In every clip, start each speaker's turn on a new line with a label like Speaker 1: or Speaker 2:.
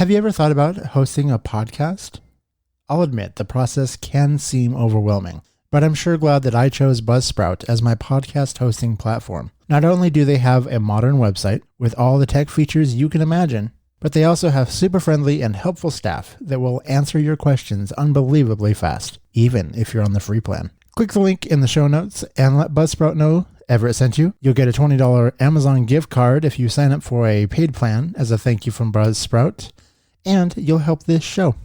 Speaker 1: Have you ever thought about hosting a podcast? I'll admit the process can seem overwhelming, but I'm sure glad that I chose Buzzsprout as my podcast hosting platform. Not only do they have a modern website with all the tech features you can imagine, but they also have super friendly and helpful staff that will answer your questions unbelievably fast, even if you're on the free plan. Click the link in the show notes and let Buzzsprout know Everett sent you. You'll get a $20 Amazon gift card if you sign up for a paid plan as a thank you from Buzzsprout, and you'll help this show.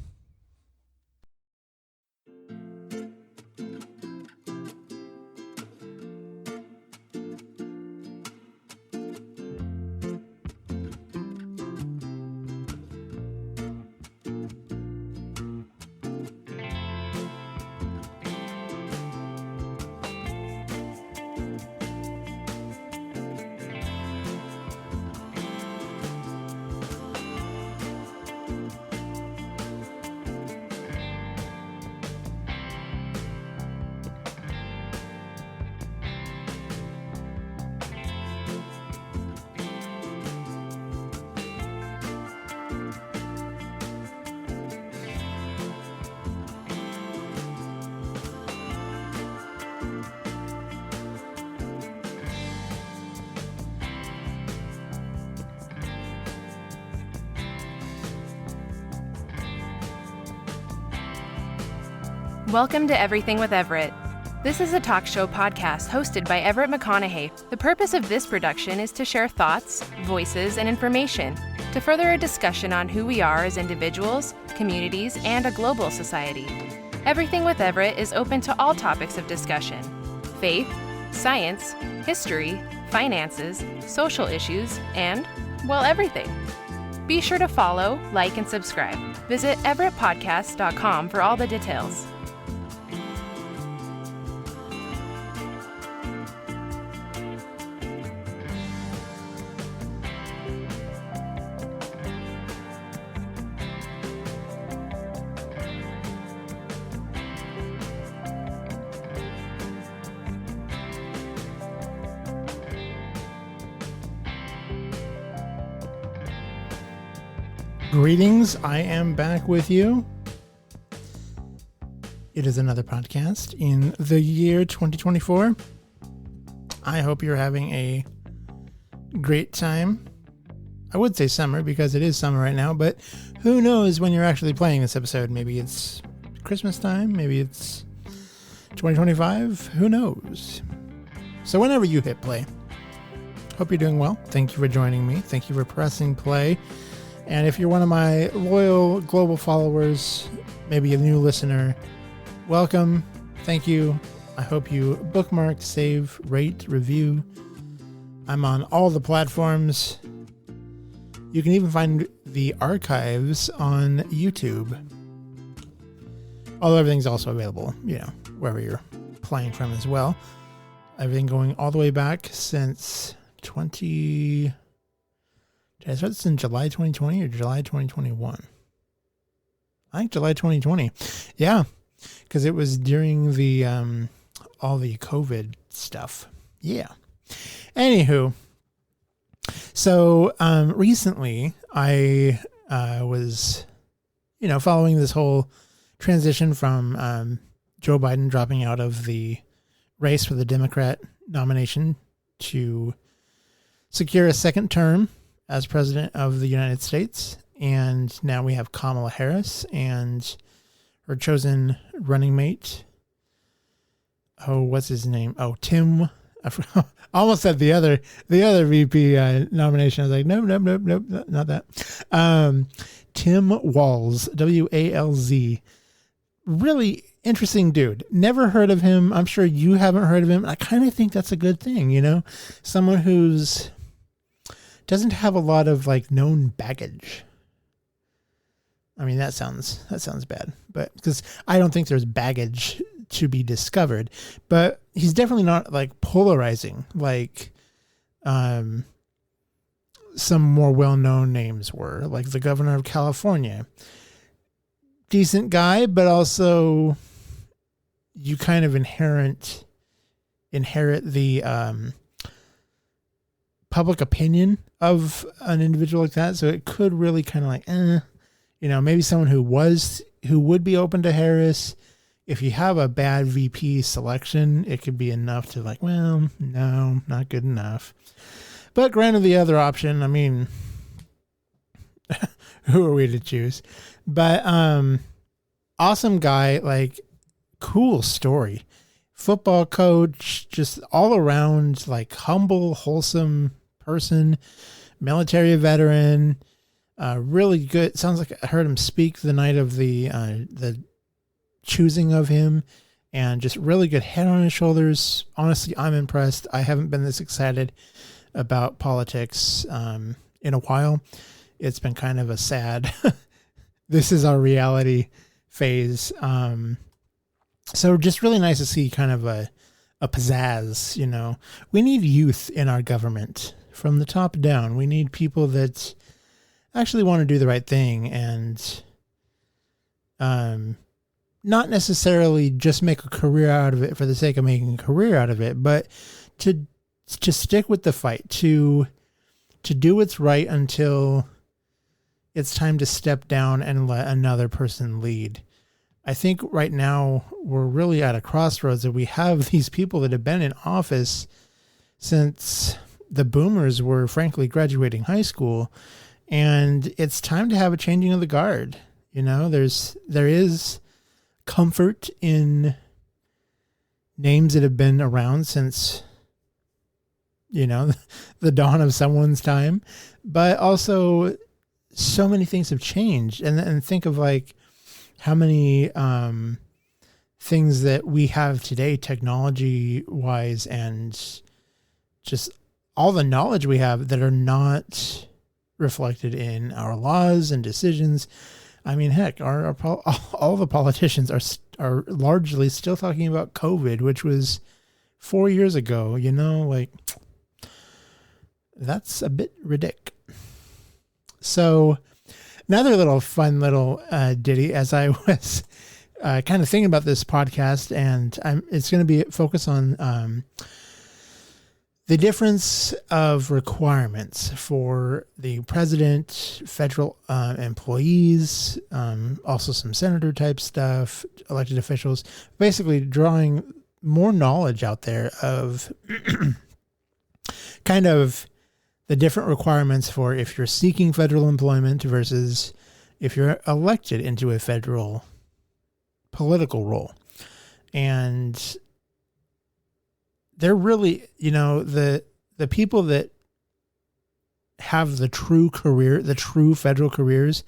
Speaker 2: Welcome to Everything with Everett. This is a talk show podcast hosted by Everett McConaughey. The purpose of this production is to share thoughts, voices, and information to further a discussion on who we are as individuals, communities, and a global society. Everything with Everett is open to all topics of discussion: faith, science, history, finances, social issues, and, well, everything. Be sure to follow, like, and subscribe. Visit everettpodcast.com for all the details.
Speaker 1: Greetings, I am back with you. It is another podcast in the year 2024. I hope you're having a great time. I would say summer because it is summer right now, but who knows when you're actually playing this episode. Maybe it's Christmas time, maybe it's 2025, who knows. So whenever you hit play, hope you're doing well. Thank you for joining me. Thank you for pressing play. And if you're one of my loyal global followers, maybe a new listener, welcome. Thank you. I hope you bookmark, save, rate, review. I'm on all the platforms. You can even find the archives on YouTube. Although everything's also available, wherever you're playing from as well. Everything going all the way back since Did I start this in July 2020 or July 2021? I think July 2020. Yeah, because it was during the all the COVID stuff. Yeah. Anywho, so recently I was, following this whole transition from Joe Biden dropping out of the race for the Democrat nomination to secure a second term as president of the United States. And now we have Kamala Harris and her chosen running mate. Oh, what's his name? Oh, Tim. I almost said the other VP nomination. I was like, nope, not that. Tim Walz, Walz. Really interesting dude. Never heard of him. I'm sure you haven't heard of him. I kind of think that's a good thing, someone who's doesn't have a lot of known baggage. I mean, that sounds bad, but because I don't think there's baggage to be discovered, but he's definitely not polarizing like some more well-known names were, like the governor of California. Decent guy, but also you kind of inherit the public opinion of an individual like that. So it could really kind of maybe someone who would be open to Harris. If you have a bad VP selection, it could be enough to like, well, no, not good enough. But granted, the other option, I mean, who are we to choose? But awesome guy, like cool story. Football coach, just all around like humble, wholesome person, military veteran, really good. Sounds like I heard him speak the night of the choosing of him, and just really good head on his shoulders. Honestly, I'm impressed. I haven't been this excited about politics in a while. It's been kind of a sad, this is our reality phase. So just really nice to see kind of a pizzazz, We need youth in our government from the top down. We need people that actually want to do the right thing and not necessarily just make a career out of it for the sake of making a career out of it, but to stick with the fight, to do what's right until it's time to step down and let another person lead. I think right now we're really at a crossroads that we have these people that have been in office since the boomers were frankly graduating high school, and it's time to have a changing of the guard. There is comfort in names that have been around since, the dawn of someone's time, but also so many things have changed. And think of like how many things that we have today, technology wise, and just all the knowledge we have that are not reflected in our laws and decisions. I mean, heck, all the politicians are largely still talking about COVID, which was 4 years ago. Like that's a bit ridiculous. So another little fun little ditty as I was kind of thinking about this podcast, and it's going to be focused on the difference of requirements for the president, federal employees, also some senator type stuff, elected officials, basically drawing more knowledge out there of kind of the different requirements for if you're seeking federal employment versus if you're elected into a federal political role. And they're really, the people that have the true career, the true federal careers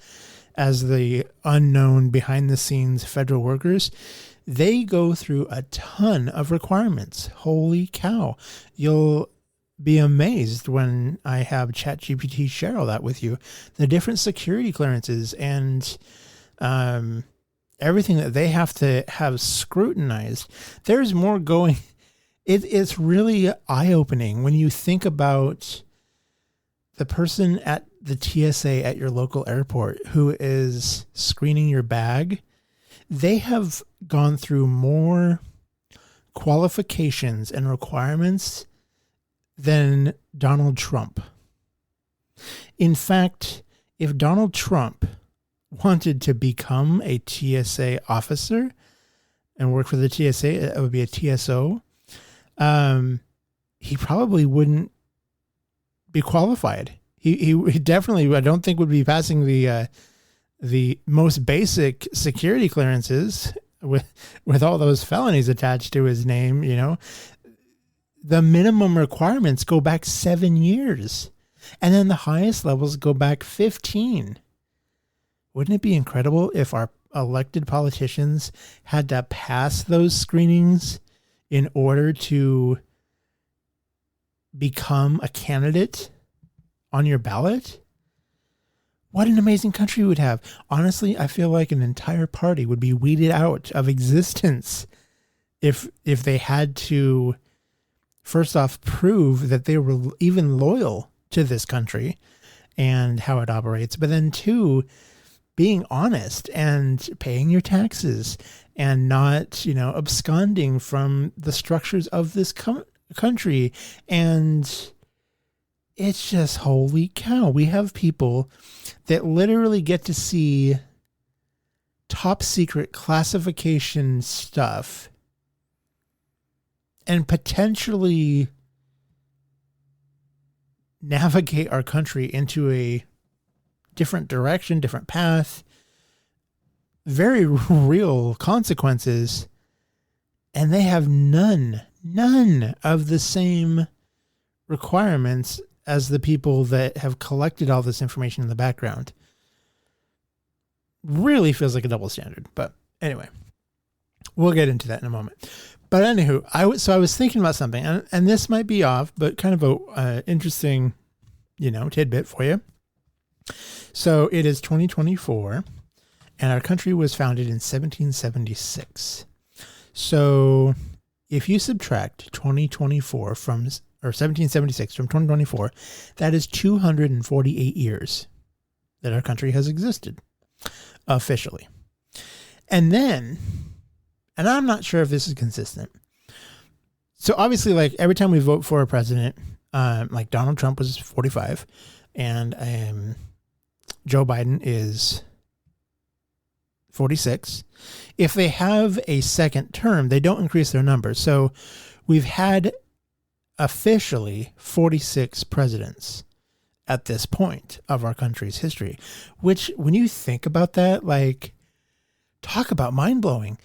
Speaker 1: as the unknown behind the scenes federal workers, they go through a ton of requirements. Holy cow. You'll be amazed when I have ChatGPT share all that with you. The different security clearances and everything that they have to have scrutinized. There's more going. It's really eye-opening when you think about the person at the TSA at your local airport who is screening your bag. They have gone through more qualifications and requirements than Donald Trump. In fact, if Donald Trump wanted to become a TSA officer and work for the TSA, it would be a TSO. He probably wouldn't be qualified. He definitely, I don't think, would be passing the most basic security clearances with all those felonies attached to his name. The minimum requirements go back 7 years, and then the highest levels go back 15. Wouldn't it be incredible if our elected politicians had to pass those screenings in order to become a candidate on your ballot? What an amazing country we would have. Honestly, I feel like an entire party would be weeded out of existence if they had to, first off, prove that they were even loyal to this country and how it operates, but then two, being honest and paying your taxes and not, absconding from the structures of this country. And it's just holy cow. We have people that literally get to see top secret classification stuff and potentially navigate our country into a different direction, different path, very real consequences. And they have none of the same requirements as the people that have collected all this information in the background. Really feels like a double standard. But anyway, we'll get into that in a moment. But anywho, I was thinking about something, and this might be off, but kind of a interesting, tidbit for you. So it is 2024, and our country was founded in 1776. So if you subtract 2024 from, or 1776 from 2024, that is 248 years that our country has existed officially. And then, and I'm not sure if this is consistent. So obviously, like every time we vote for a president, like Donald Trump was 45 and Joe Biden is 46. If they have a second term, they don't increase their numbers. So we've had officially 46 presidents at this point of our country's history, which when you think about that, like talk about mind blowing.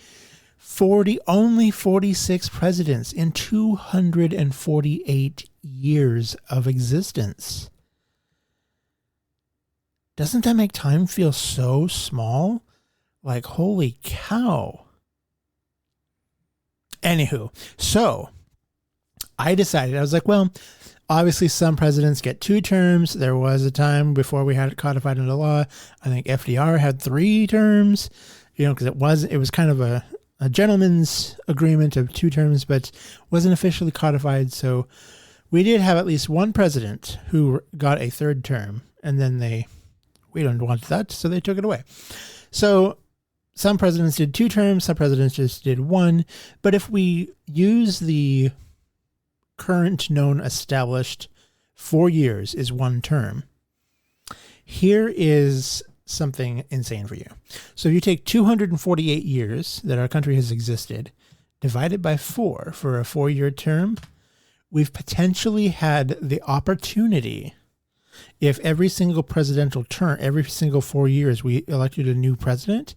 Speaker 1: Only 46 presidents in 248 years of existence. Doesn't that make time feel so small? Like, holy cow. Anywho, so I decided, I was like, well, obviously some presidents get 2 terms. There was a time before we had it codified into law. I think FDR had 3 terms, because it was kind of a gentleman's agreement of 2 terms, but wasn't officially codified. So we did have at least one president who got a 3rd term, and then we don't want that, so they took it away. So some presidents did 2 terms, some presidents just did 1. But if we use the current known established 4 years is 1 term, here is something insane for you. So if you take 248 years that our country has existed, divided by 4 for a 4-year term, we've potentially had the opportunity, if every single presidential term, every single 4 years we elected a new president,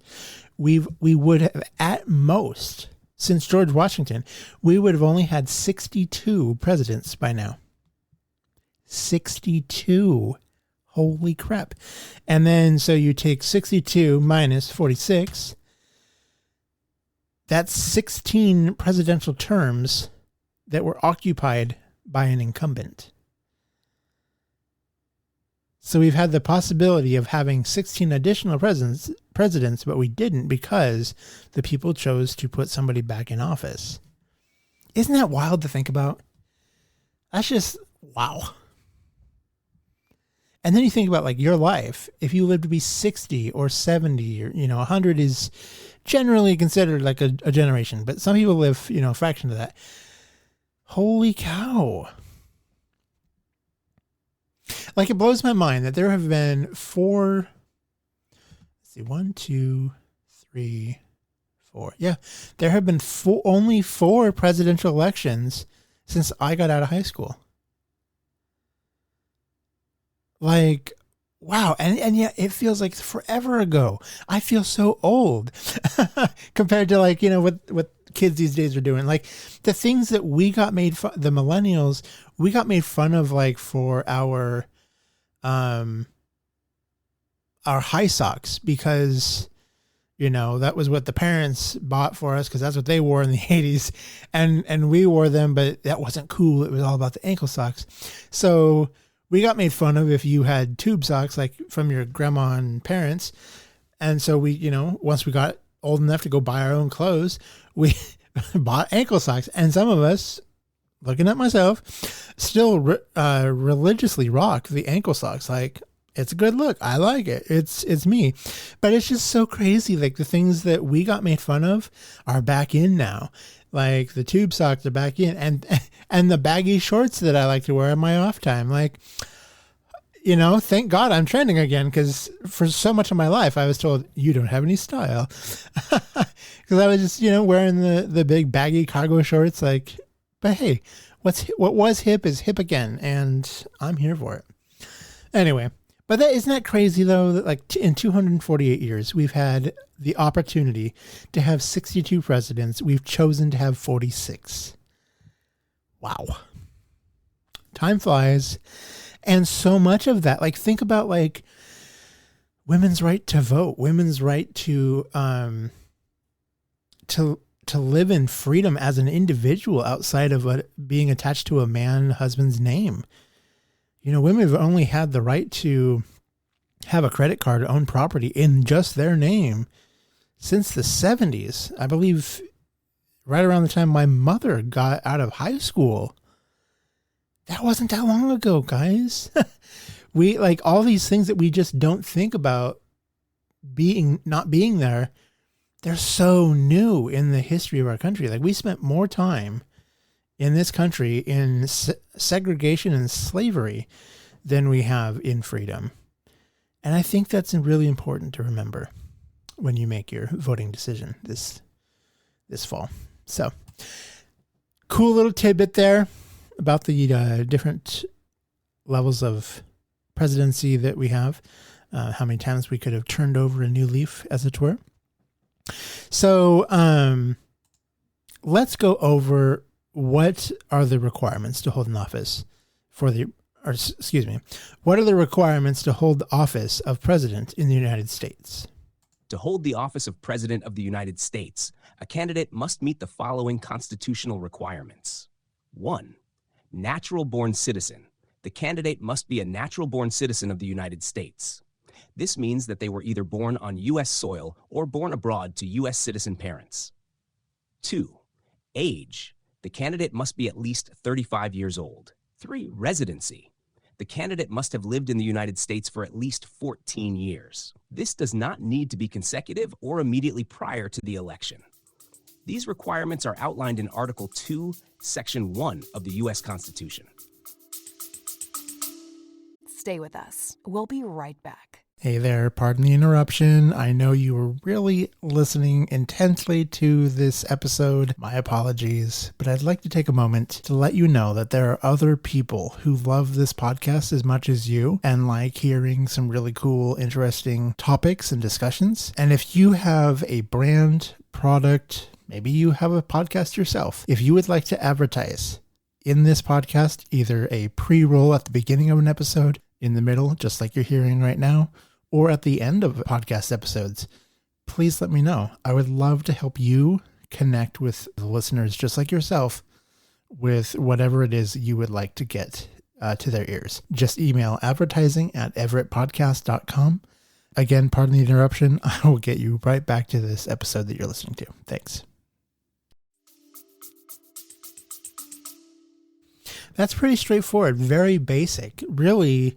Speaker 1: we would have at most, since George Washington, we would have only had 62 presidents by now. 62. Holy crap. And then, so you take 62 minus 46. That's 16 presidential terms that were occupied by an incumbent. So we've had the possibility of having 16 additional presidents, but we didn't because the people chose to put somebody back in office. Isn't that wild to think about? That's just, wow. And then you think about like your life. If you live to be 60 or 70 or, 100 is generally considered like a generation, but some people live, a fraction of that. Holy cow. Like it blows my mind that there have been 4, 1, 2, 3, 4. Yeah. There have been only 4 presidential elections since I got out of high school. Like, wow. And yet it feels like forever ago. I feel so old compared to like, what kids these days are doing. Like the things that we got made fun, the millennials, we got made fun of like for our high socks because, that was what the parents bought for us because that's what they wore in the 80s. And we wore them, but that wasn't cool. It was all about the ankle socks. So we got made fun of if you had tube socks, like from your grandma and parents. And so we, once we got old enough to go buy our own clothes, we bought ankle socks. And some of us, looking at myself, still religiously rock the ankle socks. Like It's a good look. I like it. It's me. But it's just so crazy. Like the things that we got made fun of are back in now. Like the tube socks are back in, and the baggy shorts that I like to wear in my off time. Like, you know, thank God I'm trending again, because for so much of my life I was told you don't have any style, because I was just, you know, wearing the big baggy cargo shorts. Like, but hey, what was hip is hip again, and I'm here for it. Anyway, but isn't that crazy though, that like in 248 years, we've had the opportunity to have 62 presidents. We've chosen to have 46. Wow. Time flies. And so much of that, like think about like women's right to vote, women's right to live in freedom as an individual outside of being attached to a husband's name. You know, women have only had the right to have a credit card, own property in just their name since the 70s. I believe right around the time my mother got out of high school. That wasn't that long ago, guys. We like all these things that we just don't think about not being there. They're so new in the history of our country. Like we spent more time in this country in segregation and slavery than we have in freedom. And I think that's really important to remember when you make your voting decision this fall. So cool little tidbit there about the different levels of presidency that we have, how many times we could have turned over a new leaf, as it were. So let's go over what are the requirements to hold an office what are the requirements to hold the office of president in the United States?
Speaker 3: To hold the office of President of the United States, a candidate must meet the following constitutional requirements. 1. Natural-born citizen. The candidate must be a natural-born citizen of the United States. This means that they were either born on U.S. soil or born abroad to U.S. citizen parents. 2. Age. The candidate must be at least 35 years old. 3. Residency. The candidate must have lived in the United States for at least 14 years. This does not need to be consecutive or immediately prior to the election. These requirements are outlined in Article 2, Section 1 of the U.S. Constitution.
Speaker 4: Stay with us. We'll be right back.
Speaker 1: Hey there, pardon the interruption. I know you were really listening intensely to this episode. My apologies, but I'd like to take a moment to let you know that there are other people who love this podcast as much as you and like hearing some really cool, interesting topics and discussions. And if you have a brand, product, maybe you have a podcast yourself, if you would like to advertise in this podcast, either a pre-roll at the beginning of an episode, in the middle, just like you're hearing right now, or at the end of podcast episodes, please let me know. I would love to help you connect with the listeners just like yourself with whatever it is you would like to get to their ears. Just email advertising@everettpodcast.com. Again, pardon the interruption. I will get you right back to this episode that you're listening to. Thanks. That's pretty straightforward, very basic. Really,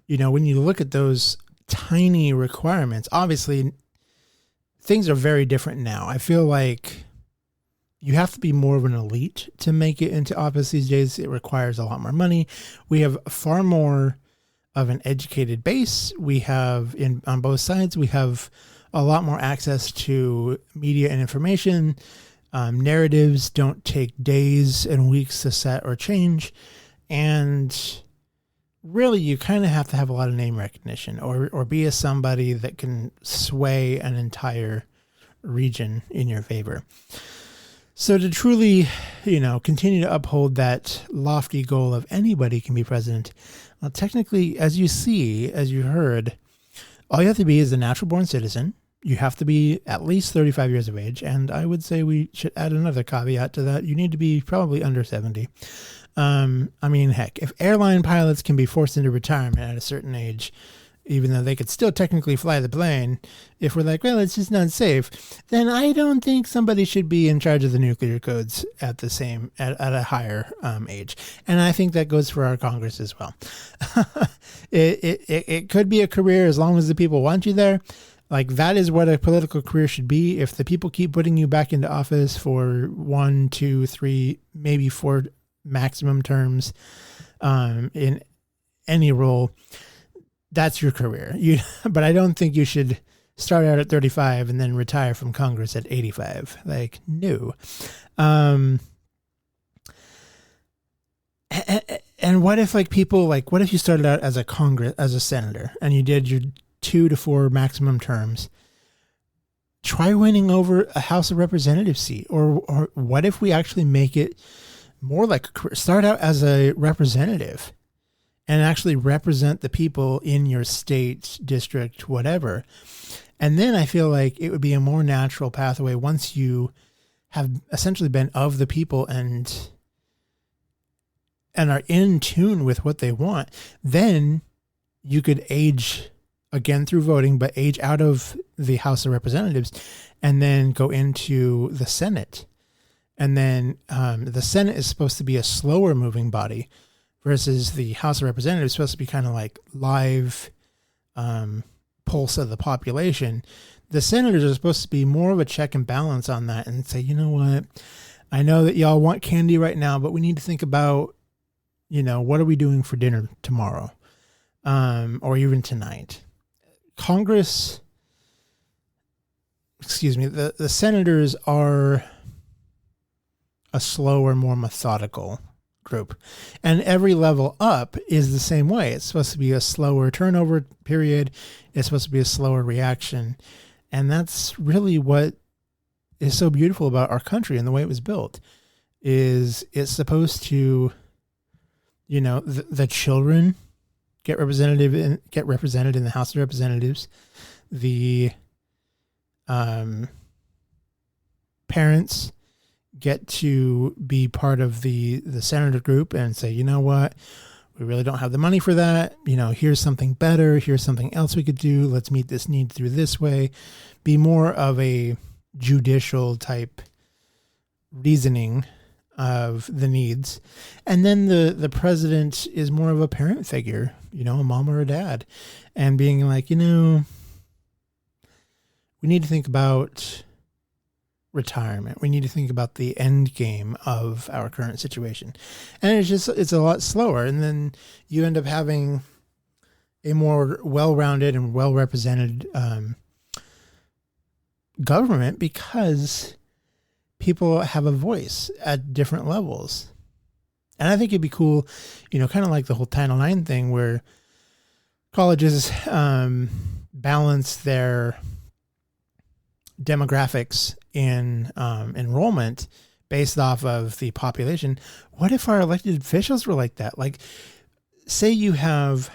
Speaker 1: you know, when you look at those tiny requirements, obviously things are very different now. I feel like you have to be more of an elite to make it into office these days. It requires a lot more money. We have far more of an educated base. We have on both sides, we have a lot more access to media and information. Narratives don't take days and weeks to set or change. And really, you kind of have to have a lot of name recognition or be somebody that can sway an entire region in your favor. So to truly, you know, continue to uphold that lofty goal of anybody can be president, well, technically, as you heard, all you have to be is a natural-born citizen. You have to be at least 35 years of age. And I would say we should add another caveat to that. You need to be probably under 70. I mean, heck, if airline pilots can be forced into retirement at a certain age, even though they could still technically fly the plane, if we're like, well, it's just not safe, then I don't think somebody should be in charge of the nuclear codes at a higher age. And I think that goes for our Congress as well. It could be a career as long as the people want you there. Like, that is what a political career should be. If the people keep putting you back into office for 1, 2, 3, maybe 4 maximum terms in any role, that's your career. But I don't think you should start out at 35 and then retire from Congress at 85. Like, no. And what if what if you started out as a senator and you did your 2 to 4 maximum terms? Try winning over a House of Representatives seat. Or what if we actually make it more like a career? Start out as a representative and actually represent the people in your state, district, whatever. And then I feel like it would be a more natural pathway once you have essentially been of the people and are in tune with what they want. Then you could age again through voting, but age out of the House of Representatives and then go into the Senate. And then the Senate is supposed to be a slower moving body, versus the House of Representatives is supposed to be kind of like live pulse of the population. The senators are supposed to be more of a check and balance on that and say, you know what, I know that y'all want candy right now, but we need to think about, what are we doing for dinner tomorrow? Or even tonight. The senators are a slower, more methodical group. And every level up is the same way. It's supposed to be a slower turnover period. It's supposed to be a slower reaction. And that's really what is so beautiful about our country and the way it was built. Is it's supposed to, the children get represented in the House of Representatives. The parents get to be part of the senator group and say, you know what, we really don't have the money for that. Here's something better. Here's something else we could do. Let's meet this need through this way. Be more of a judicial type reasoning of the needs. And then the president is more of a parent figure, a mom or a dad, and being like, we need to think about retirement. We need to think about the end game of our current situation. And it's a lot slower. And then you end up having a more well-rounded and well-represented government, because people have a voice at different levels. And I think it'd be cool, kind of like the whole Title IX thing, where colleges balance their demographics in enrollment based off of the population. What if our elected officials were like that? Like, say you have,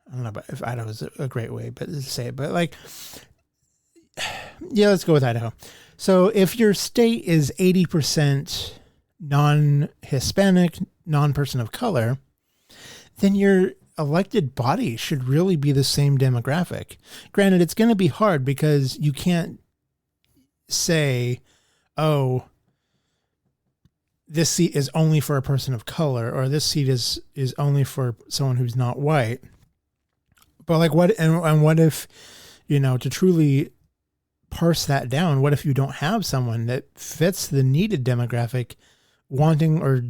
Speaker 1: I don't know if Idaho is a great way to say it, but let's go with Idaho. So if your state is 80% non-Hispanic, non-person of color, then your elected body should really be the same demographic. Granted, it's going to be hard because you can't say, oh, this seat is only for a person of color, or this seat is only for someone who's not white. But what if, to truly parse that down, what if you don't have someone that fits the needed demographic wanting or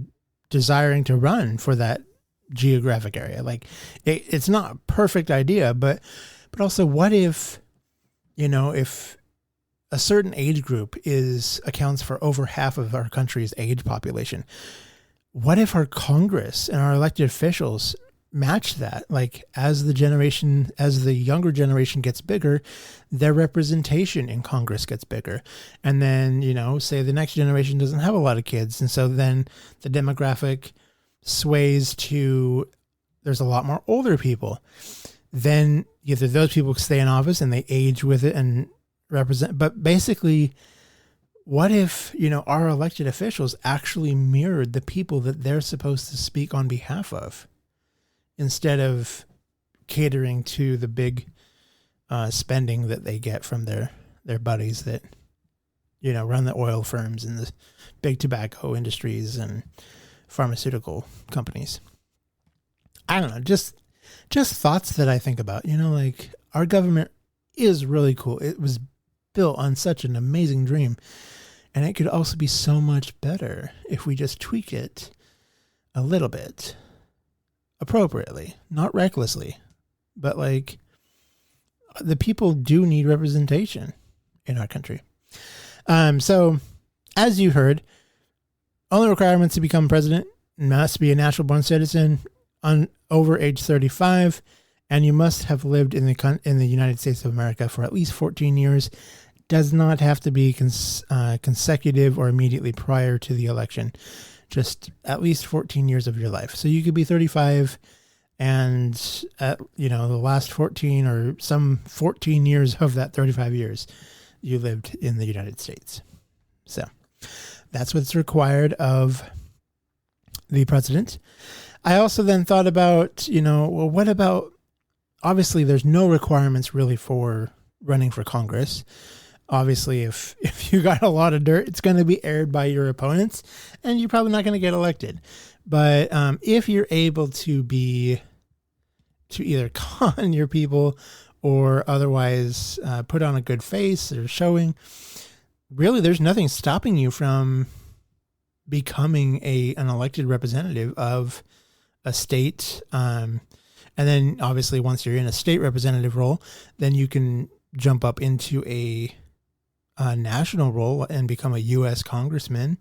Speaker 1: desiring to run for that geographic area? It's not a perfect idea, but also, what if, if a certain age group accounts for over half of our country's age population, what if our Congress and our elected officials match that? As the younger generation gets bigger, their representation in Congress gets bigger. And then, say the next generation doesn't have a lot of kids. And so then the demographic sways to, there's a lot more older people. Then either those people stay in office and they age with it and represent. But basically, what if, our elected officials actually mirrored the people that they're supposed to speak on behalf of? instead of catering to the big spending that they get from their buddies that, run the oil firms and the big tobacco industries and pharmaceutical companies. I don't know, just thoughts that I think about, like our government is really cool. It was built on such an amazing dream, and it could also be so much better if we just tweak it a little bit appropriately, not recklessly, but like the people do need representation in our country. So as you heard, only requirements to become president: must be a natural born citizen over age 35, and you must have lived in the United States of America for at least 14 years. Does not have to be consecutive or immediately prior to the election. Just at least 14 years of your life. So you could be 35 and the last 14 or some 14 years of that 35 years you lived in the United States. So that's what's required of the president. I also then thought about, what about, obviously there's no requirements really for running for Congress. Obviously, if you got a lot of dirt, it's going to be aired by your opponents, and you're probably not going to get elected. But if you're able to either con your people or otherwise put on a good face or showing, really, there's nothing stopping you from becoming an elected representative of a state. And then, obviously, once you're in a state representative role, then you can jump up into a national role and become a U.S. congressman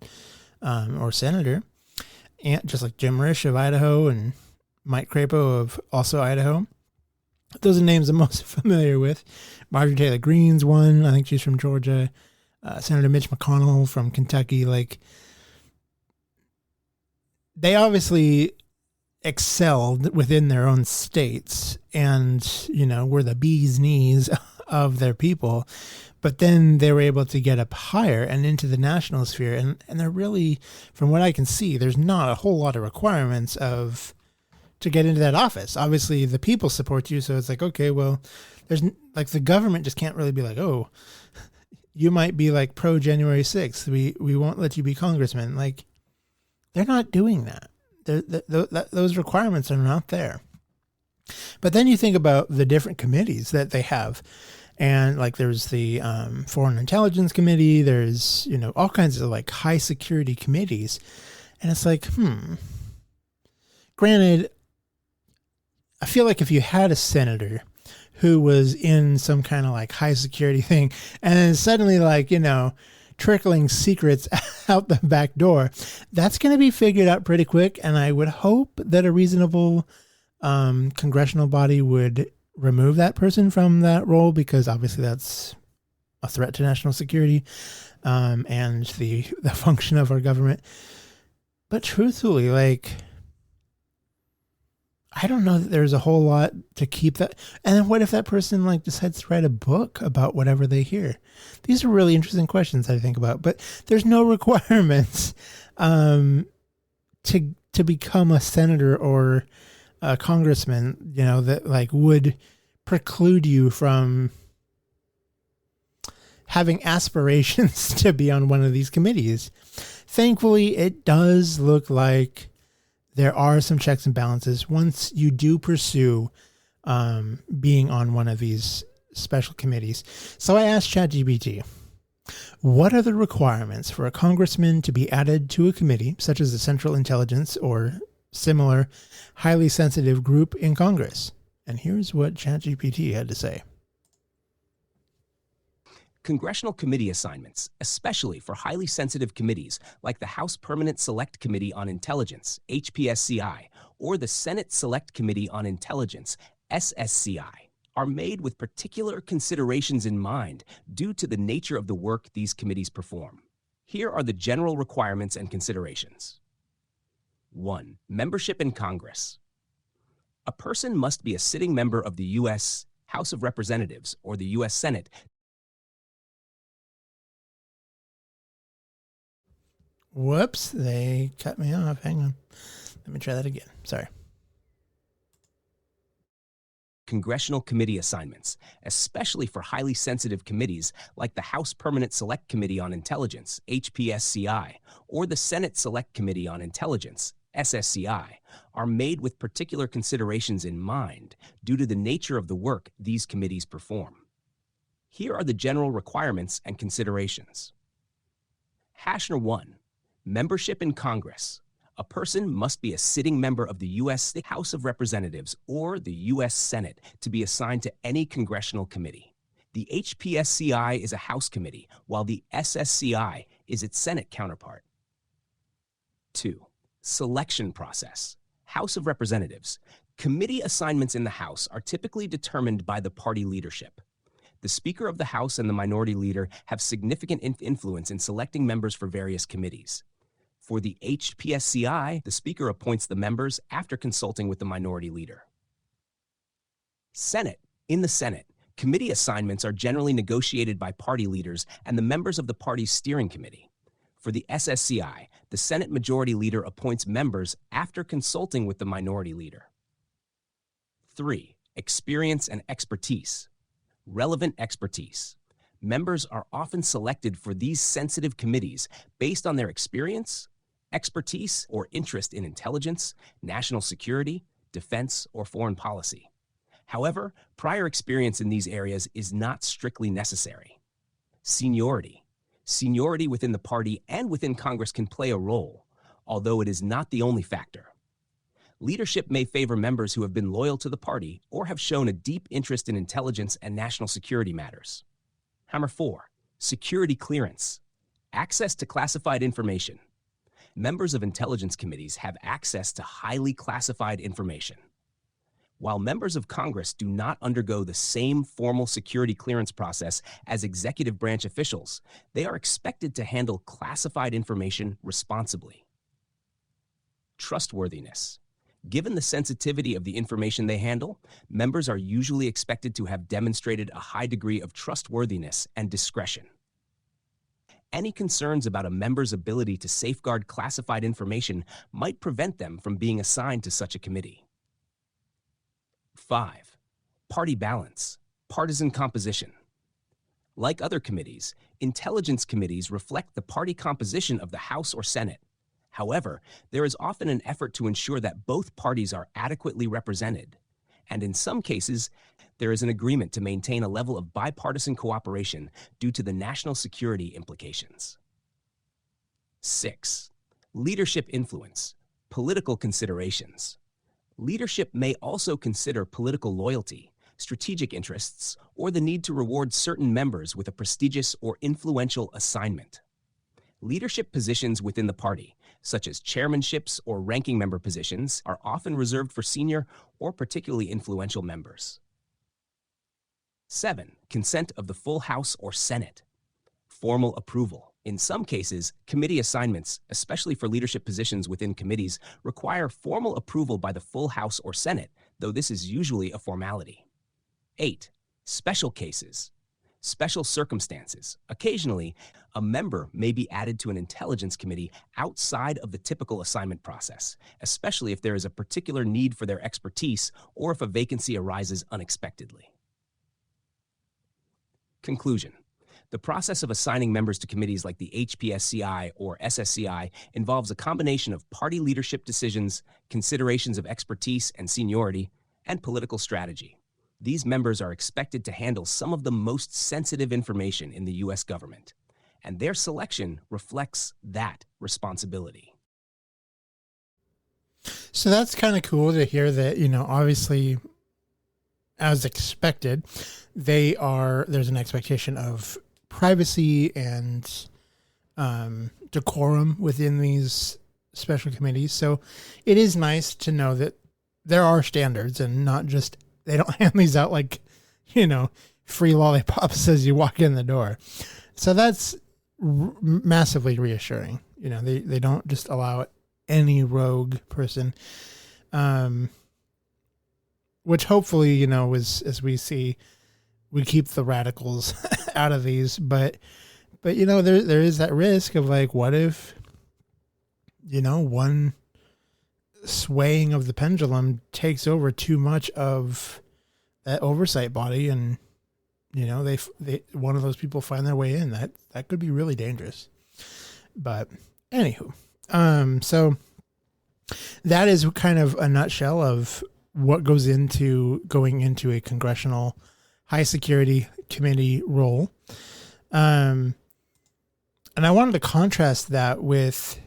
Speaker 1: or senator, and just like Jim Risch of Idaho and Mike Crapo of also Idaho. Those are names I'm most familiar with. Marjorie Taylor Greene's one. I think she's from Georgia. Senator Mitch McConnell from Kentucky. Like, they obviously excelled within their own states and, were the bee's knees of their people. But then they were able to get up higher and into the national sphere. And they're really, from what I can see, there's not a whole lot of requirements to get into that office. Obviously, the people support you. So it's like, okay, well, there's like the government just can't really be like, oh, you might be like pro January 6th. We won't let you be congressman. Like, they're not doing that. Those requirements are not there. But then you think about the different committees that they have. And like there's the Foreign Intelligence Committee, there's, all kinds of like high security committees. And it's like, granted, I feel like if you had a senator who was in some kind of like high security thing and then suddenly like, trickling secrets out the back door, that's going to be figured out pretty quick. And I would hope that a reasonable congressional body would remove that person from that role, because obviously that's a threat to national security and the function of our government. But truthfully, like, I don't know that there's a whole lot to keep that. And then what if that person like decides to write a book about whatever they hear? These are really interesting questions I think about, but there's no requirements to become a senator or a congressman, that like would preclude you from having aspirations to be on one of these committees. Thankfully, it does look like there are some checks and balances once you do pursue being on one of these special committees. So I asked ChatGPT, what are the requirements for a congressman to be added to a committee, such as the Central Intelligence or similar highly sensitive group in Congress? And here's what ChatGPT had to say.
Speaker 3: Congressional committee assignments, especially for highly sensitive committees like the House Permanent Select Committee on Intelligence, HPSCI, or the Senate Select Committee on Intelligence, SSCI, are made with particular considerations in mind due to the nature of the work these committees perform. Here are the general requirements and considerations. 1. Membership in Congress. A person must be a sitting member of the U.S. House of Representatives or the U.S. Senate.
Speaker 1: Whoops, they cut me off. Hang on. Let me try that again. Sorry.
Speaker 3: congressional committee assignments, especially for highly sensitive committees like the House Permanent Select Committee on Intelligence, HPSCI, or the Senate Select Committee on Intelligence, SSCI, are made with particular considerations in mind due to the nature of the work these committees perform. Here are the general requirements and considerations. Hashner 1. Membership in Congress. A person must be a sitting member of the U.S. House of Representatives or the U.S. Senate to be assigned to any congressional committee. The HPSCI is a House committee, while the SSCI is its Senate counterpart. 2. Selection process. House of Representatives. Committee assignments in the House are typically determined by the party leadership. The Speaker of the House and the Minority Leader have significant influence in selecting members for various committees. For the HPSCI, the Speaker appoints the members after consulting with the Minority Leader. Senate. In the Senate, committee assignments are generally negotiated by party leaders and the members of the party's steering committee. For the SSCI, the Senate Majority Leader appoints members after consulting with the Minority Leader. 3. Experience and expertise. Relevant expertise. Members are often selected for these sensitive committees based on their experience, expertise, or interest in intelligence, national security, defense, or foreign policy. However, prior experience in these areas is not strictly necessary. Seniority. Seniority within the party and within Congress can play a role, although it is not the only factor. Leadership may favor members who have been loyal to the party or have shown a deep interest in intelligence and national security matters. Hammer 4. Security clearance. Access to classified information. Members of intelligence committees have access to highly classified information. While members of Congress do not undergo the same formal security clearance process as executive branch officials, they are expected to handle classified information responsibly. Trustworthiness. Given the sensitivity of the information they handle, members are usually expected to have demonstrated a high degree of trustworthiness and discretion. Any concerns about a member's ability to safeguard classified information might prevent them from being assigned to such a committee. 5. Party balance. Partisan composition. Like other committees, intelligence committees reflect the party composition of the House or Senate. However, there is often an effort to ensure that both parties are adequately represented, and in some cases, there is an agreement to maintain a level of bipartisan cooperation due to the national security implications. 6. Leadership influence. Political considerations. Leadership may also consider political loyalty, strategic interests, or the need to reward certain members with a prestigious or influential assignment. Leadership positions within the party, such as chairmanships or ranking member positions, are often reserved for senior or particularly influential members. 7. Consent of the full House or Senate. Formal approval. In some cases, committee assignments, especially for leadership positions within committees, require formal approval by the full House or Senate, though this is usually a formality. 8. Special cases. Special circumstances. Occasionally, a member may be added to an intelligence committee outside of the typical assignment process, especially if there is a particular need for their expertise or if a vacancy arises unexpectedly. Conclusion. The process of assigning members to committees like the HPSCI or SSCI involves a combination of party leadership decisions, considerations of expertise and seniority, and political strategy. These members are expected to handle some of the most sensitive information in the U.S. government, and their selection reflects that responsibility.
Speaker 1: So that's kind of cool to hear that, obviously, as expected, there's an expectation of privacy and decorum within these special committees. So it is nice to know that there are standards and not just they don't hand these out like, free lollipops as you walk in the door. So that's massively reassuring. They don't just allow any rogue person, which hopefully, as we see, we keep the radicals out of these. But there is that risk of like, what if, one swaying of the pendulum takes over too much of that oversight body, and they one of those people find their way in, that could be really dangerous. But anywho, so that is kind of a nutshell of what goes into going into a congressional high security committee role. And I wanted to contrast that with,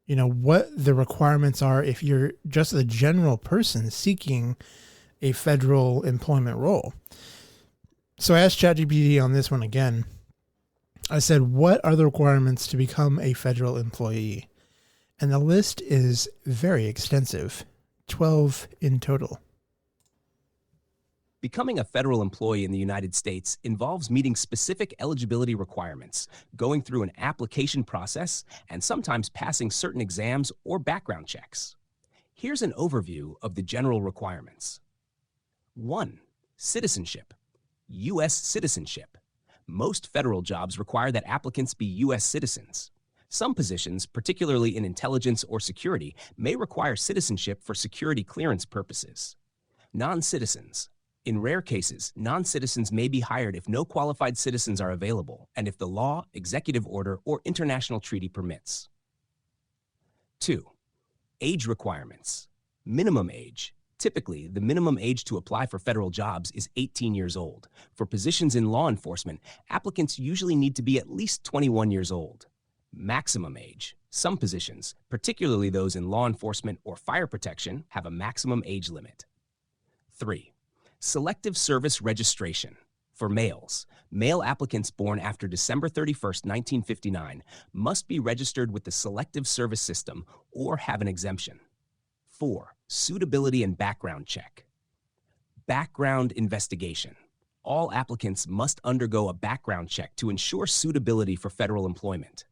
Speaker 1: what the requirements are if you're just a general person seeking a federal employment role. So I asked ChatGPT on this one again. I said, what are the requirements to become a federal employee? And the list is very extensive, 12 in total.
Speaker 3: Becoming a federal employee in the United States involves meeting specific eligibility requirements, going through an application process, and sometimes passing certain exams or background checks. Here's an overview of the general requirements. 1. Citizenship. U.S. citizenship. Most federal jobs require that applicants be U.S. citizens. Some positions, particularly in intelligence or security, may require citizenship for security clearance purposes. Non-citizens. In rare cases, non-citizens may be hired if no qualified citizens are available and if the law, executive order, or international treaty permits. 2. Age requirements. Minimum age. Typically, the minimum age to apply for federal jobs is 18 years old. For positions in law enforcement, applicants usually need to be at least 21 years old. Maximum age. Some positions, particularly those in law enforcement or fire protection, have a maximum age limit. 3. Selective service registration. For males, male applicants born after December 31st, 1959 must be registered with the Selective Service System or have an exemption. 4. Suitability and background check. Background investigation. All applicants must undergo a background check to ensure suitability for federal employment.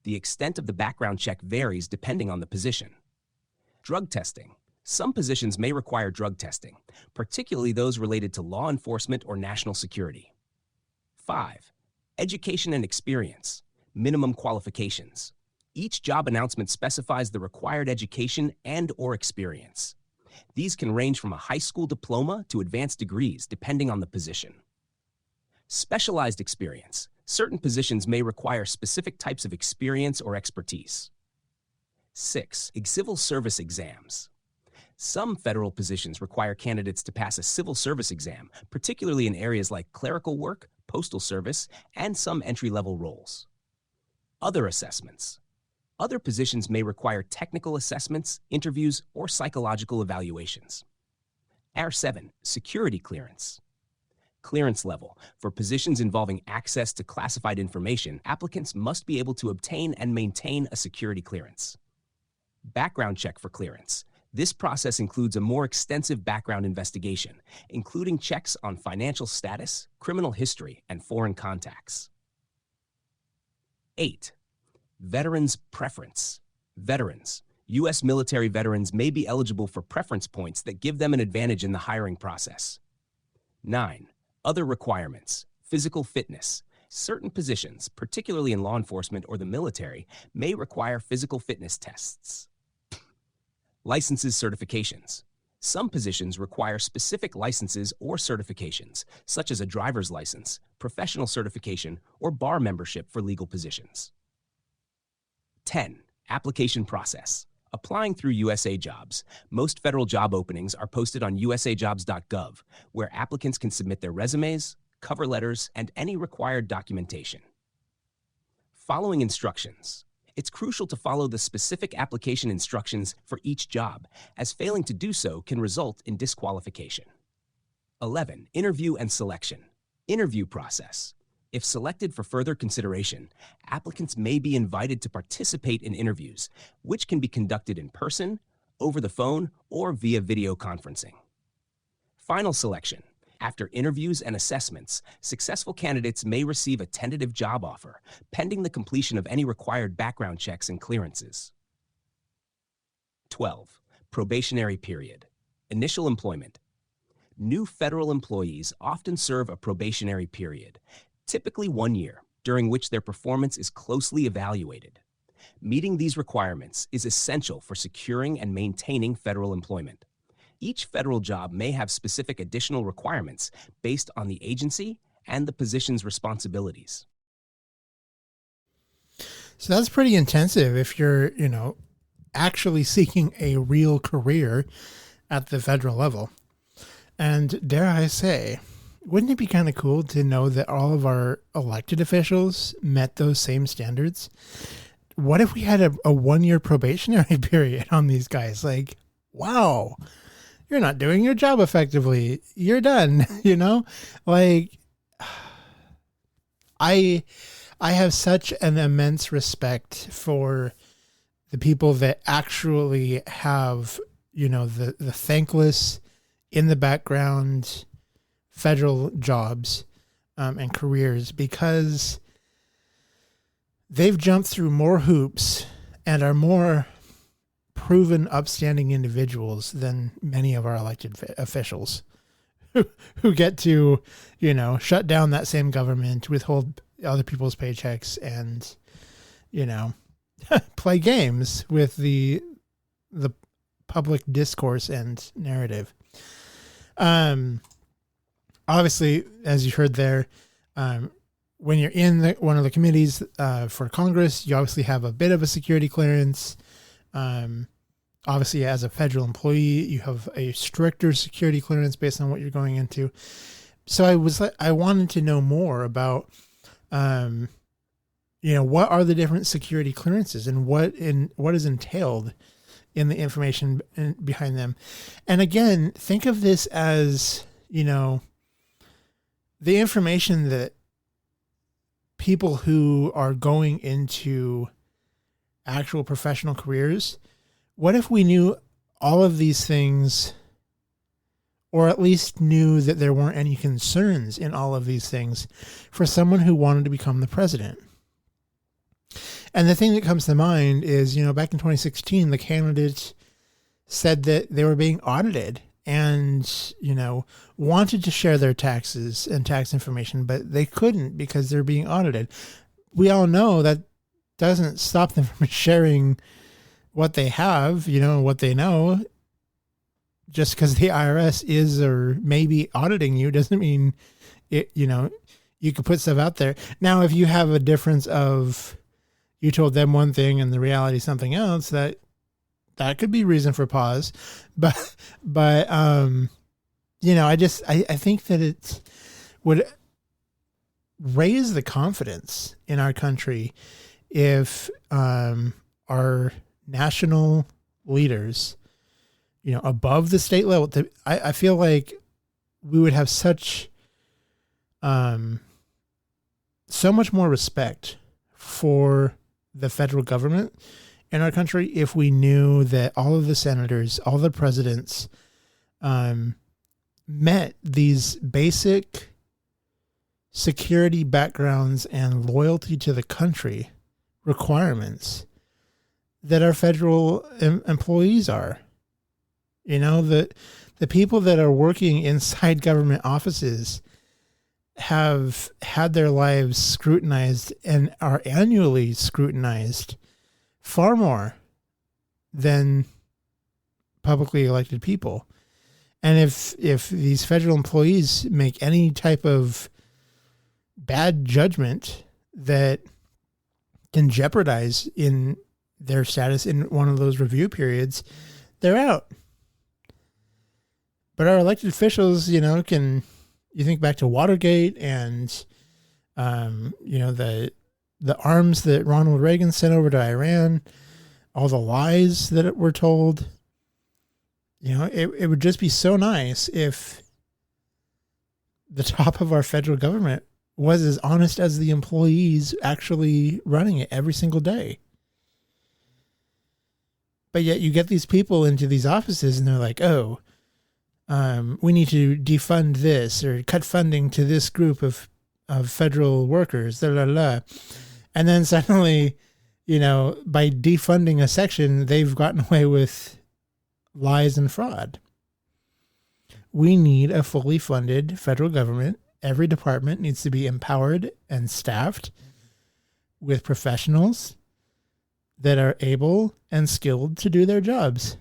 Speaker 3: The extent of the background check varies depending on the position. Drug testing. Some positions may require drug testing, particularly those related to law enforcement or national security. 5. Education and experience. Minimum qualifications. Each job announcement specifies the required education and/or experience. These can range from a high school diploma to advanced degrees, depending on the position. Specialized experience. Certain positions may require specific types of experience or expertise. 6. Civil service exams. Some federal positions require candidates to pass a civil service exam, particularly in areas like clerical work, postal service, and some entry-level roles. Other assessments. Other positions may require technical assessments, interviews, or psychological evaluations. R7, security clearance. Clearance level. For positions involving access to classified information, applicants must be able to obtain and maintain a security clearance. Background check for clearance. This process includes a more extensive background investigation, including checks on financial status, criminal history, and foreign contacts. 8. Veterans preference. Veterans. U.S. military veterans may be eligible for preference points that give them an advantage in the hiring process. 9. Other requirements. Physical fitness. Certain positions, particularly in law enforcement or the military, may require physical fitness tests. Licenses certifications. Some positions require specific licenses or certifications, such as a driver's license, professional certification, or bar membership for legal positions. 10. Application process. Applying through USA Jobs. Most federal job openings are posted on usajobs.gov, where applicants can submit their resumes, cover letters, and any required documentation. Following instructions. It's crucial to follow the specific application instructions for each job, as failing to do so can result in disqualification. 11. Interview and selection. Interview process. If selected for further consideration, applicants may be invited to participate in interviews, which can be conducted in person, over the phone, or via video conferencing. Final selection. After interviews and assessments, successful candidates may receive a tentative job offer, pending the completion of any required background checks and clearances. 12. Probationary period. Initial employment. New federal employees often serve a probationary period, typically 1 year, during which their performance is closely evaluated. Meeting these requirements is essential for securing and maintaining federal employment. Each federal job may have specific additional requirements based on the agency and the position's responsibilities.
Speaker 1: So that's pretty intensive if you're, actually seeking a real career at the federal level. And dare I say, wouldn't it be kind of cool to know that all of our elected officials met those same standards? What if we had a 1-year probationary period on these guys? Like, wow, you're not doing your job effectively. You're done, Like, I have such an immense respect for the people that actually have, the thankless, in the background federal jobs and careers, because they've jumped through more hoops and are more proven upstanding individuals than many of our elected officials who get to, shut down that same government, withhold other people's paychecks, and, play games with the public discourse and narrative. Obviously, as you heard there, when you're in one of the committees for Congress, you obviously have a bit of a security clearance. Obviously, as a federal employee, you have a stricter security clearance based on what you're going into. So I wanted to know more about, what are the different security clearances and what is entailed in the information behind them. And again, think of this as, the information that people who are going into actual professional careers, what if we knew all of these things, or at least knew that there weren't any concerns in all of these things for someone who wanted to become the president? And the thing that comes to mind is, back in 2016, the candidates said that they were being audited and, wanted to share their taxes and tax information, but they couldn't because they're being audited. We all know that doesn't stop them from sharing what they have, what they know. Just because the IRS is or maybe auditing you doesn't mean it, you could put stuff out there. Now, if you have a difference of you told them one thing and the reality is something else, that could be reason for pause. But I think that it would raise the confidence in our country if our national leaders, above the state level, I feel like we would have such so much more respect for the federal government in our country if we knew that all of the senators, all the presidents, met these basic security backgrounds and loyalty to the country requirements that our federal employees are. The people that are working inside government offices have had their lives scrutinized and are annually scrutinized far more than publicly elected people. And if these federal employees make any type of bad judgment that can jeopardize in their status in one of those review periods, they're out. But our elected officials, you think back to Watergate and, the arms that Ronald Reagan sent over to Iran, all the lies that were told. It would just be so nice if the top of our federal government was as honest as the employees actually running it every single day. But yet you get these people into these offices and they're like, oh, we need to defund this or cut funding to this group of federal workers, blah, blah, blah. And then suddenly, by defunding a section, they've gotten away with lies and fraud. We need a fully funded federal government. Every department needs to be empowered and staffed with professionals that are able and skilled to do their jobs.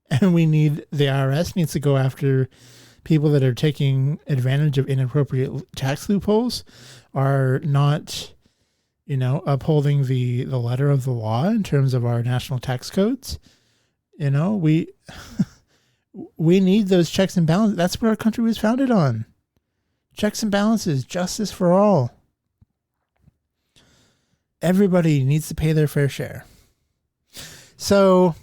Speaker 1: And the IRS needs to go after people that are taking advantage of inappropriate tax loopholes, are not, upholding the letter of the law in terms of our national tax codes. We need those checks and balances. That's what our country was founded on. Checks and balances, justice for all. Everybody needs to pay their fair share. So,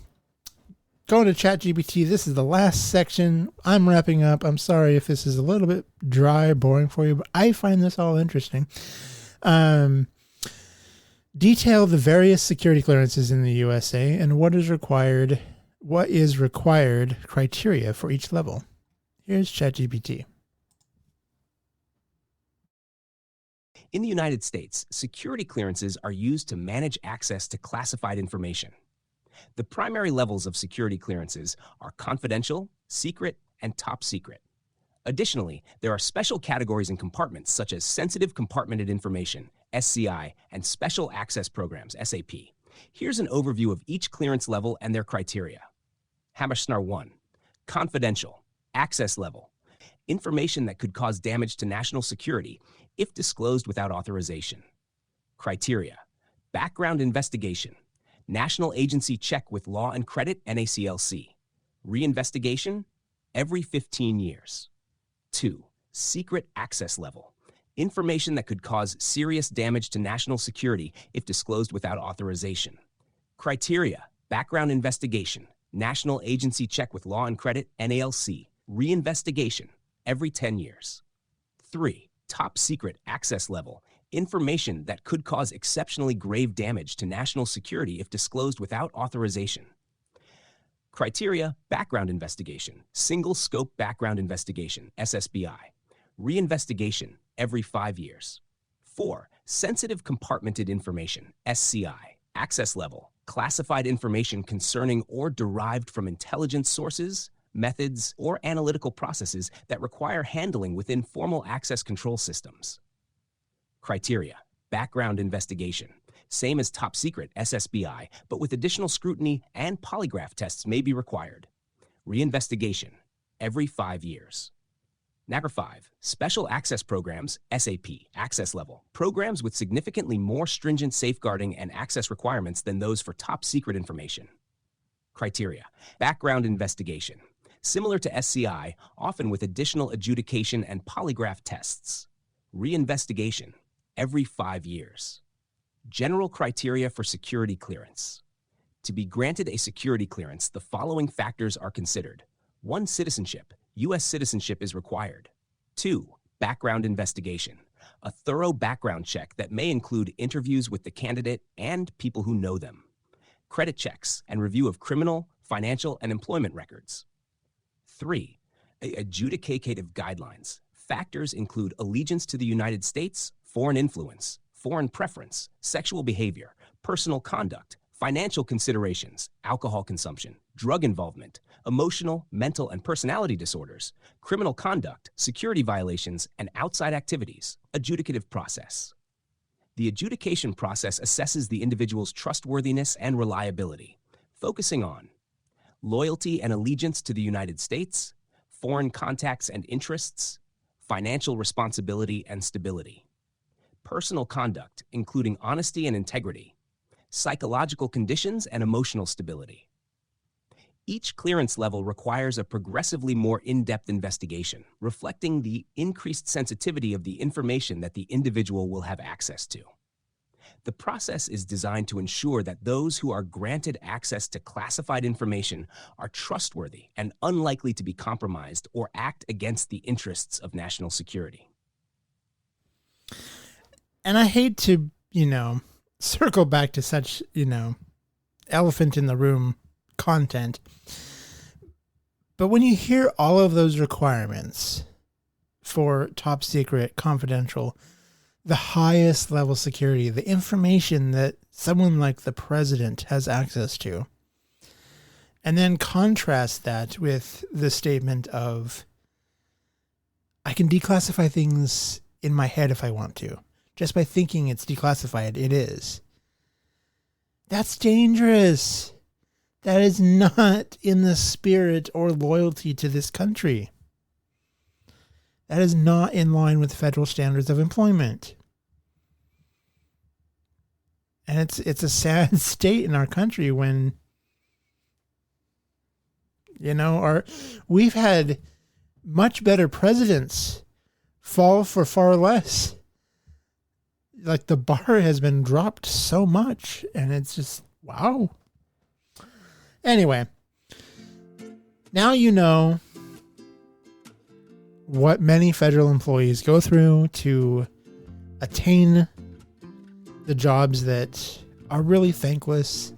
Speaker 1: going to ChatGPT, this is the last section. I'm wrapping up. I'm sorry if this is a little bit dry, boring for you, but I find this all interesting. Detail the various security clearances in the USA and what is required criteria for each level. Here's ChatGPT.
Speaker 3: In the United States, security clearances are used to manage access to classified information. The primary levels of security clearances are confidential, secret, and top secret. Additionally, there are special categories and compartments such as sensitive compartmented information, SCI, and special access programs, SAP. Here's an overview of each clearance level and their criteria. Hammersnar 1. Confidential. Access level. Information that could cause damage to national security if disclosed without authorization. Criteria. Background investigation. National agency check with law and credit, NACLC. Reinvestigation, every 15 years. 2. Secret access level. Information that could cause serious damage to national security if disclosed without authorization. Criteria. Background investigation. National agency check with law and credit, NALC. Reinvestigation, every 10 years. 3. Top secret access level. Information that could cause exceptionally grave damage to national security if disclosed without authorization. Criteria, background investigation, single scope background investigation, SSBI. Reinvestigation, every 5 years. 4. Sensitive compartmented information, SCI. Access level, classified information concerning or derived from intelligence sources, methods, or analytical processes that require handling within formal access control systems. Criteria, background investigation, same as top secret SSBI, but with additional scrutiny and polygraph tests may be required. Reinvestigation, every 5 years. Number 5, special access programs, SAP, access level. Programs with significantly more stringent safeguarding and access requirements than those for top secret information. Criteria, background investigation. Similar to SCI, often with additional adjudication and polygraph tests. Reinvestigation, every 5 years. General criteria for security clearance. To be granted a security clearance, the following factors are considered. 1. Citizenship. U.S. citizenship is required. 2. Background investigation. A thorough background check that may include interviews with the candidate and people who know them. Credit checks and review of criminal, financial, and employment records. 3. Adjudicative guidelines. Factors include allegiance to the United States, foreign influence, foreign preference, sexual behavior, personal conduct, financial considerations, alcohol consumption, drug involvement, emotional, mental, and personality disorders, criminal conduct, security violations, and outside activities. Adjudicative process. The adjudication process assesses the individual's trustworthiness and reliability, focusing on loyalty and allegiance to the United States, foreign contacts and interests, financial responsibility and stability, personal conduct, including honesty and integrity, psychological conditions and emotional stability. Each clearance level requires a progressively more in-depth investigation, reflecting the increased sensitivity of the information that the individual will have access to. The process is designed to ensure that those who are granted access to classified information are trustworthy and unlikely to be compromised or act against the interests of national security.
Speaker 1: And I hate to, circle back to such, elephant in the room content. But when you hear all of those requirements for top secret, confidential, the highest level security, the information that someone like the president has access to, and then contrast that with the statement of, I can declassify things in my head if I want to. Just by thinking it's declassified, it is. That's dangerous. That is not in the spirit or loyalty to this country. That is not in line with federal standards of employment. And it's a sad state in our country when, we've had much better presidents fall for far less. Like, the bar has been dropped so much, and it's just, wow. Anyway, now you know what many federal employees go through to attain the jobs that are really thankless.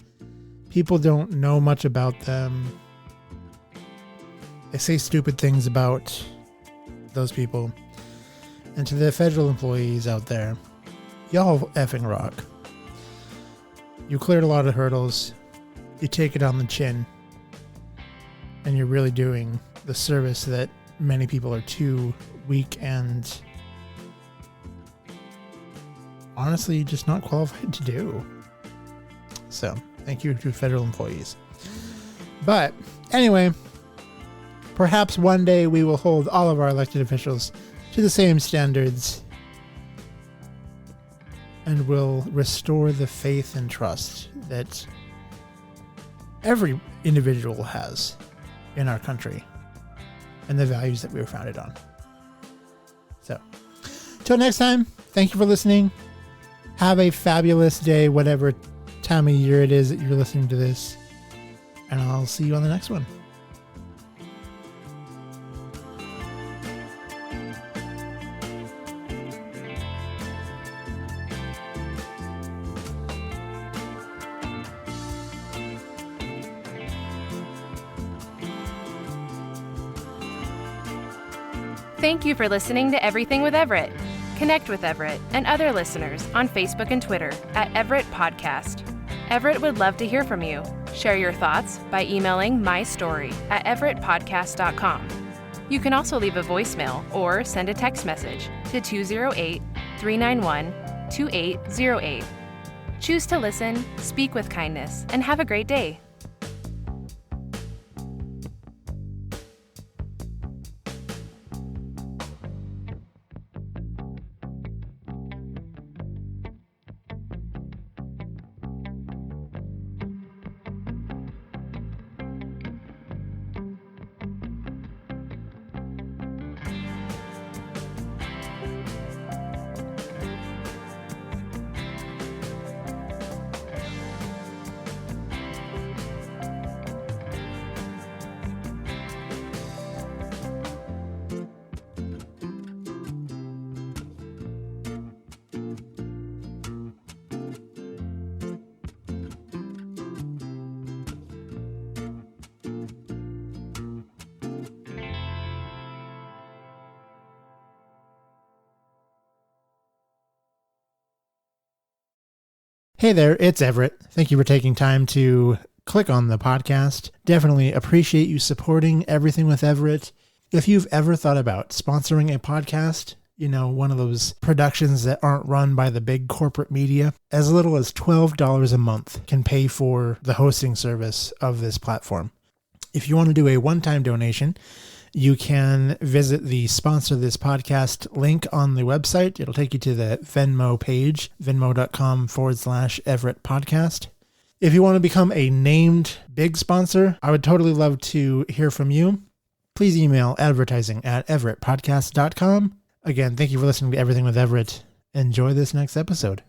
Speaker 1: People don't know much about them. They say stupid things about those people. And to the federal employees out there, y'all effing rock. You cleared a lot of hurdles. You take it on the chin. And you're really doing the service that many people are too weak and honestly just not qualified to do. So, thank you to federal employees. But anyway, perhaps one day we will hold all of our elected officials to the same standards and will restore the faith and trust that every individual has in our country and the values that we were founded on. So, till next time, thank you for listening. Have a fabulous day, whatever time of year it is that you're listening to this. And I'll see you on the next one.
Speaker 2: Thank you for listening to Everything with Everett. Connect with Everett and other listeners on Facebook and Twitter at Everett Podcast. Everett would love to hear from you. Share your thoughts by emailing mystory@everettpodcast.com. You can also leave a voicemail or send a text message to 208-391-2808. Choose to listen, speak with kindness, and have a great day.
Speaker 1: Hey there, it's Everett. Thank you for taking time to click on the podcast. Definitely appreciate you supporting Everything with Everett. If you've ever thought about sponsoring a podcast, one of those productions that aren't run by the big corporate media, as little as $12 a month can pay for the hosting service of this platform. If you want to do a one-time donation, you can visit the sponsor of this podcast link on the website. It'll take you to the Venmo page, venmo.com/Everett Podcast. If you want to become a named big sponsor, I would totally love to hear from you. Please email advertising@everettpodcast.com. Again, thank you for listening to Everything with Everett. Enjoy this next episode.